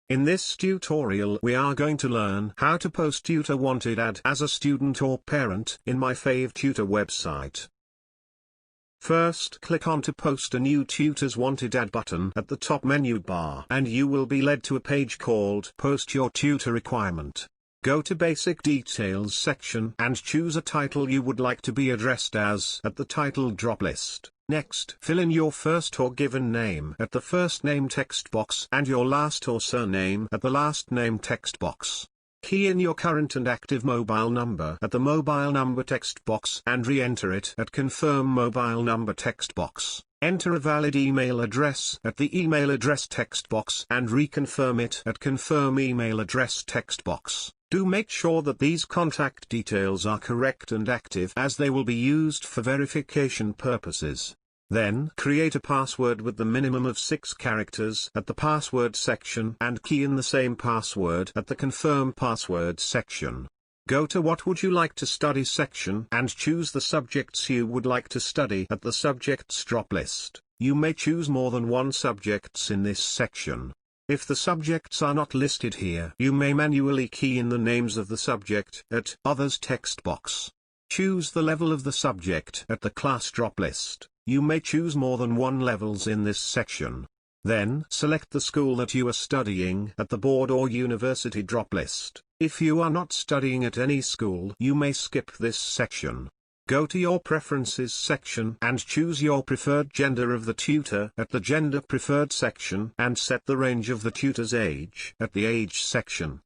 In this tutorial we are going to learn how to post tutor wanted ad as a student or parent in MyFavTutor website. First, click on to post a new Tutors Wanted ad button at the top menu bar and you will be led to a page called Post Your Tutor Requirement. Go to Basic Details section and choose a title you would like to be addressed as at the title drop list. Next, fill in your first or given name at the first name text box and your last or surname at the last name text box. Key in your current and active mobile number at the mobile number text box and re-enter it at confirm mobile number text box. Enter a valid email address at the email address text box and reconfirm it at confirm email address text box. Do make sure that these contact details are correct and active as they will be used for verification purposes. Then create a password with the minimum of 6 characters at the password section and key in the same password at the confirm password section. Go to What Would You Like to Study section and choose the subjects you would like to study at the subjects drop list. You may choose more than one subjects in this section. If the subjects are not listed here, you may manually key in the names of the subject at Others text box. Choose the level of the subject at the class drop list. You may choose more than one levels in this section. Then select the school that you are studying at the board or university drop list. If you are not studying at any school, you may skip this section. Go to your Preferences section and choose your preferred gender of the tutor at the Gender Preferred section and set the range of the tutor's age at the Age section.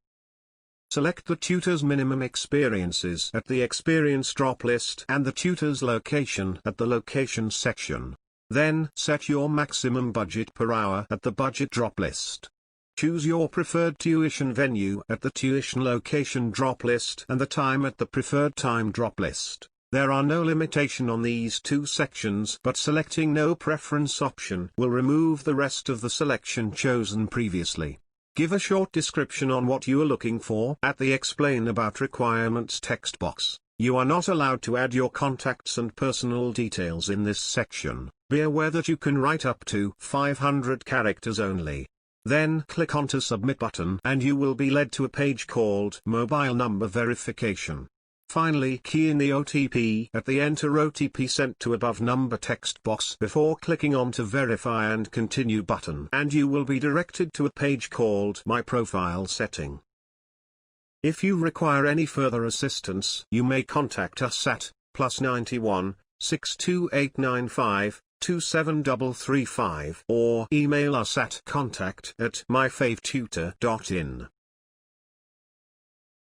Select the tutor's minimum experiences at the Experience drop list and the tutor's location at the Location section. Then set your maximum budget per hour at the Budget drop list. Choose your preferred tuition venue at the Tuition Location drop list and the time at the Preferred Time drop list. There are no limitation on these two sections, but selecting No Preference option will remove the rest of the selection chosen previously. Give a short description on what you are looking for at the Explain About Requirements text box. You are not allowed to add your contacts and personal details in this section. Be aware that you can write up to 500 characters only. Then click on to Submit button and you will be led to a page called Mobile Number Verification. Finally, key in the OTP at the Enter OTP sent to above number text box before clicking on to Verify and Continue button and you will be directed to a page called My Profile Setting. If you require any further assistance, you may contact us at +91 62895 27335 or email us at contact@myfavtutor.in.